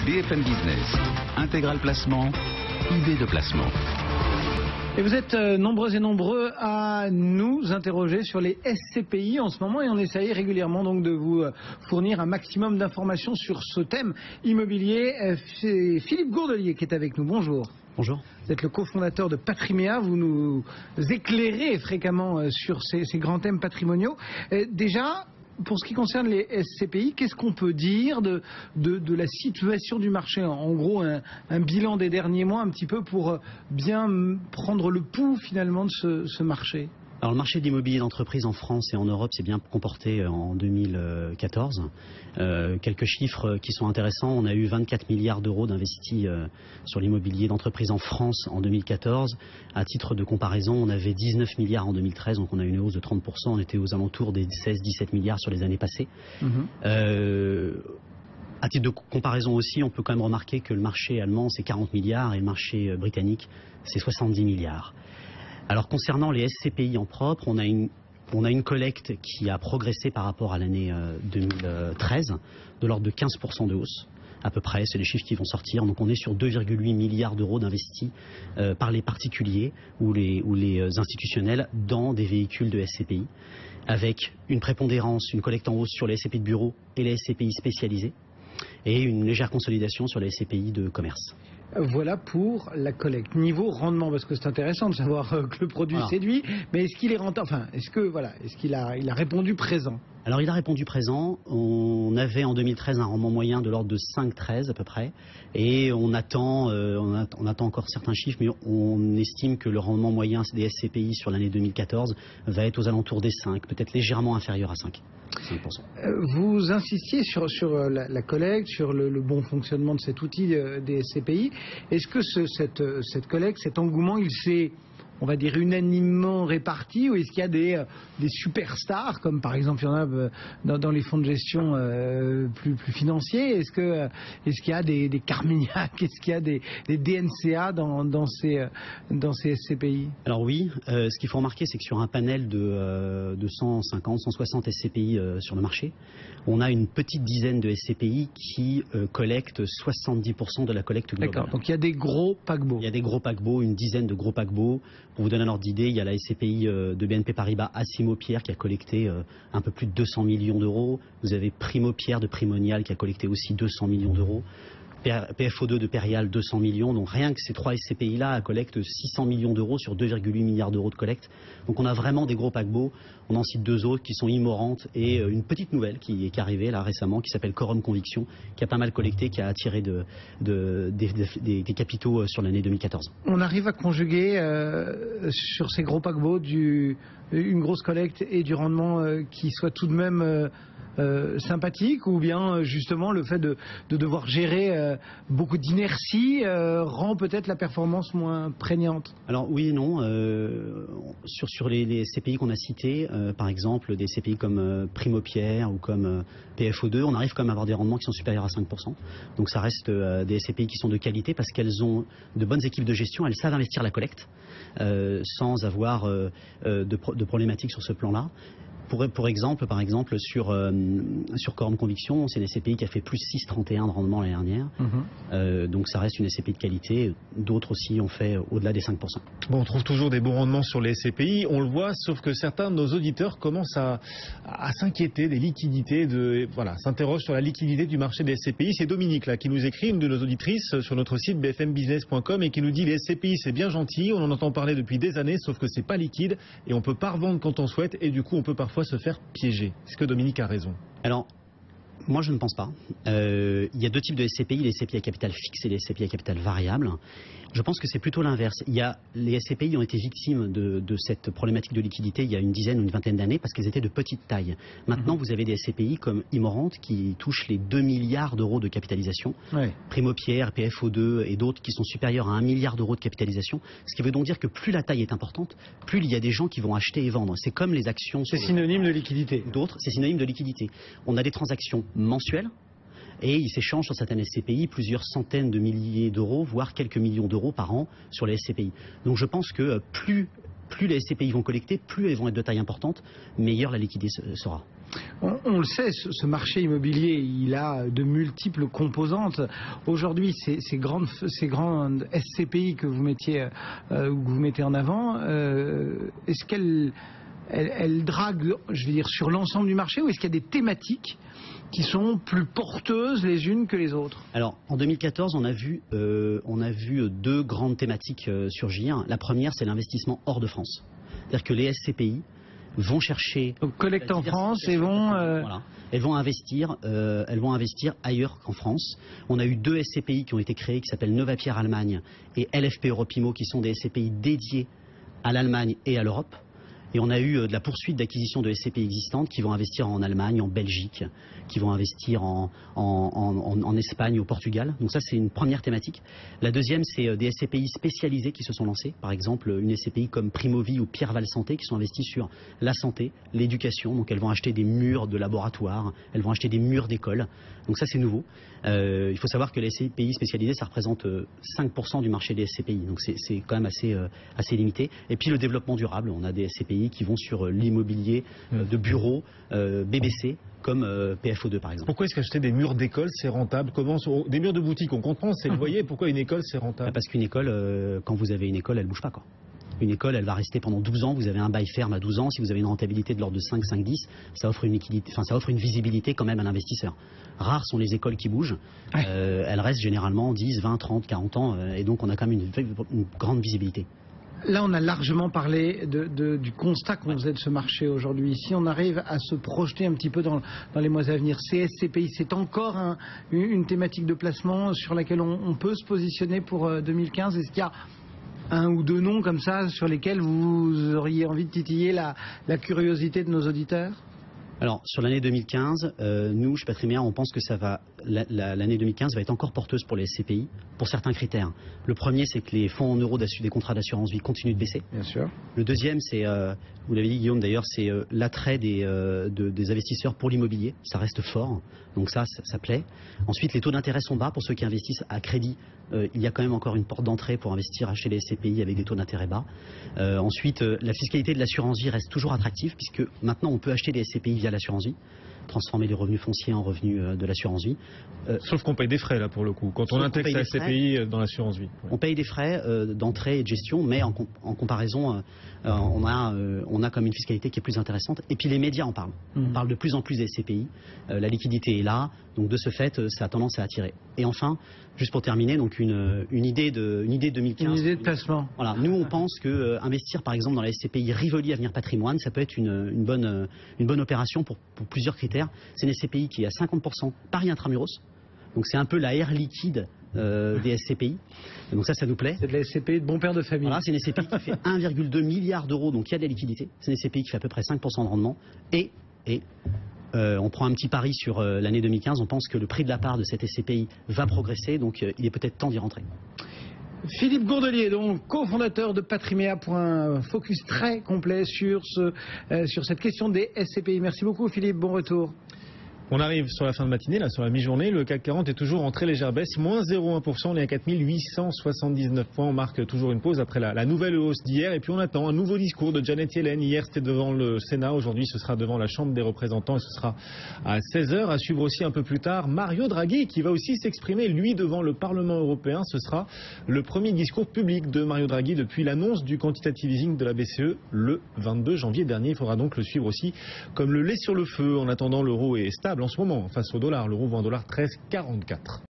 BFM Business, intégral placement, idée de placement. Et vous êtes nombreux et nombreux à nous interroger sur les SCPI en ce moment et on essaye régulièrement donc de vous fournir un maximum d'informations sur ce thème immobilier. C'est Philippe Gourdelier qui est avec nous. Bonjour. Bonjour. Vous êtes le cofondateur de Patrimea, vous nous éclairez fréquemment sur ces grands thèmes patrimoniaux. Déjà, pour ce qui concerne les SCPI, qu'est-ce qu'on peut dire de la situation du marché? En gros, un bilan des derniers mois un petit peu pour bien prendre le pouls finalement de ce marché. Alors le marché de l'immobilier d'entreprise en France et en Europe s'est bien comporté en 2014. Quelques chiffres qui sont intéressants. On a eu 24 milliards d'euros d'investis sur l'immobilier d'entreprise en France en 2014. À titre de comparaison, on avait 19 milliards en 2013, donc on a une hausse de 30%. On était aux alentours des 16-17 milliards sur les années passées. À titre de comparaison aussi, on peut quand même remarquer que le marché allemand c'est 40 milliards et le marché britannique c'est 70 milliards. Alors concernant les SCPI en propre, on a une collecte qui a progressé par rapport à l'année 2013 de l'ordre de 15% de hausse. À peu près, c'est les chiffres qui vont sortir. Donc on est sur 2,8 milliards d'euros d'investis par les particuliers ou les institutionnels dans des véhicules de SCPI, avec une prépondérance, une collecte en hausse sur les SCPI de bureau et les SCPI spécialisés, et une légère consolidation sur les SCPI de commerce. Voilà pour la collecte. Niveau rendement, parce que c'est intéressant de savoir que le produit séduit, mais est-ce qu'il est rentable? Enfin, est-ce qu'il a répondu présent? Alors il a répondu présent. On avait en 2013 un rendement moyen de l'ordre de 5,13 à peu près, et on attend encore certains chiffres, mais on estime que le rendement moyen des SCPI sur l'année 2014 va être aux alentours des 5, peut-être légèrement inférieur à 5%. Vous insistiez sur la collecte, sur le bon fonctionnement de cet outil des SCPI. Est-ce que cette collecte, cet engouement, il s'est, on va dire, unanimement réparti, ou est-ce qu'il y a des superstars, comme par exemple il y en a dans les fonds de gestion plus financiers? Est-ce qu'il y a des Carmignac, est-ce qu'il y a des DNCA dans ces SCPI? Alors oui, ce qu'il faut remarquer, c'est que sur un panel de 150, 160 SCPI sur le marché, on a une petite dizaine de SCPI qui collectent 70% de la collecte globale. D'accord, donc il y a des gros paquebots. Il y a des gros paquebots, une dizaine de gros paquebots. Pour vous donner un ordre d'idée, il y a la SCPI de BNP Paribas Assimo-Pierre qui a collecté un peu plus de 200 millions d'euros. Vous avez Primo-Pierre de Primonial qui a collecté aussi 200 millions d'euros. PFO2 de Perial, 200 millions. Donc rien que ces trois SCPI-là collectent 600 millions d'euros sur 2,8 milliards d'euros de collecte. Donc on a vraiment des gros paquebots. On en cite deux autres qui sont Immorente et une petite nouvelle qui est arrivée là récemment, qui s'appelle Quorum Conviction, qui a pas mal collecté, qui a attiré des capitaux sur l'année 2014. On arrive à conjuguer sur ces gros paquebots une grosse collecte et du rendement qui soit tout de même sympathique, ou bien justement le fait de devoir gérer beaucoup d'inertie rend peut-être la performance moins prégnante? Alors oui et non. Sur les SCPI qu'on a cités, par exemple des SCPI comme Primo-Pierre ou comme PFO2, on arrive quand même à avoir des rendements qui sont supérieurs à 5%. Donc ça reste des SCPI qui sont de qualité parce qu'elles ont de bonnes équipes de gestion, elles savent investir la collecte sans avoir de problématiques sur ce plan-là. Par exemple, sur Quorum Conviction, c'est une SCPI qui a fait plus 6,31 de rendement l'année dernière. Donc ça reste une SCPI de qualité. D'autres aussi ont fait au-delà des 5%. Bon, on trouve toujours des bons rendements sur les SCPI, on le voit, sauf que certains de nos auditeurs commencent à s'inquiéter des liquidités, s'interrogent sur la liquidité du marché des SCPI. C'est Dominique là qui nous écrit, une de nos auditrices, sur notre site bfmbusiness.com, et qui nous dit: les SCPI c'est bien gentil, on en entend parler depuis des années, sauf que c'est pas liquide et on peut pas revendre quand on souhaite, et du coup on peut parfois se faire piéger. Est-ce que Dominique a raison? Alors, moi je ne pense pas. Il y a deux types de SCPI, les SCPI à capital fixe et les SCPI à capital variable. Je pense que c'est plutôt l'inverse. Les SCPI ont été victimes de cette problématique de liquidité il y a une dizaine ou une vingtaine d'années parce qu'elles étaient de petite taille. Maintenant, vous avez des SCPI comme Immorente qui touchent les 2 milliards d'euros de capitalisation, Primo-Pierre, PFO2 et d'autres qui sont supérieurs à 1 milliard d'euros de capitalisation. Ce qui veut donc dire que plus la taille est importante, plus il y a des gens qui vont acheter et vendre. C'est comme les actions. C'est synonyme de liquidité. D'autres, c'est synonyme de liquidité. On a des transactions mensuelles. Et il s'échange sur certaines SCPI plusieurs centaines de milliers d'euros, voire quelques millions d'euros par an sur les SCPI. Donc je pense que plus les SCPI vont collecter, plus elles vont être de taille importante, meilleure la liquidité sera. On le sait, ce marché immobilier, il a de multiples composantes. Aujourd'hui, ces grandes SCPI que vous mettez en avant, est-ce qu'elles draguent, je veux dire, sur l'ensemble du marché, ou est-ce qu'il y a des thématiques qui sont plus porteuses les unes que les autres? Alors, en 2014, on a vu deux grandes thématiques surgir. La première, c'est l'investissement hors de France. C'est-à-dire que les SCPI vont chercher... Donc, collectent en France et vont... Voilà. Elles vont investir ailleurs qu'en France. On a eu deux SCPI qui ont été créés, qui s'appellent Novapierre Allemagne et LFP Europimo, qui sont des SCPI dédiés à l'Allemagne et à l'Europe. Et on a eu de la poursuite d'acquisition de SCPI existantes qui vont investir en Allemagne, en Belgique, qui vont investir en Espagne, au Portugal. Donc ça, c'est une première thématique. La deuxième, c'est des SCPI spécialisés qui se sont lancés. Par exemple, une SCPI comme Primovie ou Pierreval Santé qui sont investis sur la santé, l'éducation. Donc elles vont acheter des murs de laboratoire, elles vont acheter des murs d'école. Donc ça, c'est nouveau. Il faut savoir que les SCPI spécialisés, ça représente 5% du marché des SCPI. Donc c'est quand même assez limité. Et puis le développement durable, on a des SCPI qui vont sur l'immobilier de bureaux, BBC, comme PFO2 par exemple. Pourquoi est-ce qu'acheter des murs d'école c'est rentable? Des murs de boutique, on comprend, c'est le loyer. Pourquoi une école c'est rentable? Parce qu'une école, quand vous avez une école, elle ne bouge pas, quoi. Une école, elle va rester pendant 12 ans, vous avez un bail ferme à 12 ans, si vous avez une rentabilité de l'ordre de 5, 10, ça offre une visibilité quand même à l'investisseur. Rares sont les écoles qui bougent, elles restent généralement 10, 20, 30, 40 ans, et donc on a quand même une grande visibilité. Là, on a largement parlé du constat qu'on faisait de ce marché aujourd'hui. Si on arrive à se projeter un petit peu dans les mois à venir, ces SCPI, c'est encore une thématique de placement sur laquelle on peut se positionner pour 2015. Est-ce qu'il y a un ou deux noms comme ça sur lesquels vous auriez envie de titiller la curiosité de nos auditeurs? Alors, sur l'année 2015, nous, chez Patrimea, on pense que l'année 2015 va être encore porteuse pour les SCPI, pour certains critères. Le premier, c'est que les fonds en euros des contrats d'assurance vie continuent de baisser. Bien sûr. Le deuxième, c'est, vous l'avez dit Guillaume d'ailleurs, c'est l'attrait des investisseurs pour l'immobilier. Ça reste fort, donc ça plaît. Ensuite, les taux d'intérêt sont bas pour ceux qui investissent à crédit. Il y a quand même encore une porte d'entrée pour investir chez les SCPI avec des taux d'intérêt bas. Ensuite, la fiscalité de l'assurance vie reste toujours attractive, puisque maintenant on peut acheter des SCPI via l'assurance vie, transformer les revenus fonciers en revenus de l'assurance vie. Sauf qu'on paye des frais là pour le coup, quand on intègre la SCPI dans l'assurance vie. On paye des frais d'entrée et de gestion, mais en comparaison, on a comme une fiscalité qui est plus intéressante. Et puis les médias en parlent. On parle de plus en plus des SCPI. La liquidité est là, donc de ce fait, ça a tendance à attirer. Et enfin, juste pour terminer, donc une idée de 2015. Une idée de placement. Voilà, nous on pense que investir par exemple dans la SCPI Rivoli Avenir Patrimoine, ça peut être une bonne opération pour plusieurs critères. C'est une SCPI qui est à 50% Paris Intramuros. Donc c'est un peu la aire liquide des SCPI. Et donc ça nous plaît. C'est de la SCPI de bon père de famille. Voilà, c'est une SCPI qui fait 1,2 milliard d'euros, donc il y a de la liquidité. C'est une SCPI qui fait à peu près 5% de rendement. Et on prend un petit pari sur l'année 2015. On pense que le prix de la part de cette SCPI va progresser, donc il est peut-être temps d'y rentrer. Philippe Gourdelier, donc cofondateur de Patrimea, pour un focus très complet sur cette question des SCPI. Merci beaucoup Philippe, bon retour. On arrive sur la fin de matinée, là, sur la mi-journée. Le CAC 40 est toujours en très légère baisse, moins 0,1%. On est à 4879 points. On marque toujours une pause après la nouvelle hausse d'hier. Et puis on attend un nouveau discours de Janet Yellen. Hier, c'était devant le Sénat. Aujourd'hui, ce sera devant la Chambre des représentants. Et ce sera à 16h. À suivre aussi un peu plus tard Mario Draghi, qui va aussi s'exprimer, lui, devant le Parlement européen. Ce sera le premier discours public de Mario Draghi depuis l'annonce du quantitative easing de la BCE le 22 janvier dernier. Il faudra donc le suivre aussi comme le lait sur le feu. En attendant, l'euro est stable en ce moment face au dollar. L'euro vaut $1,13,44.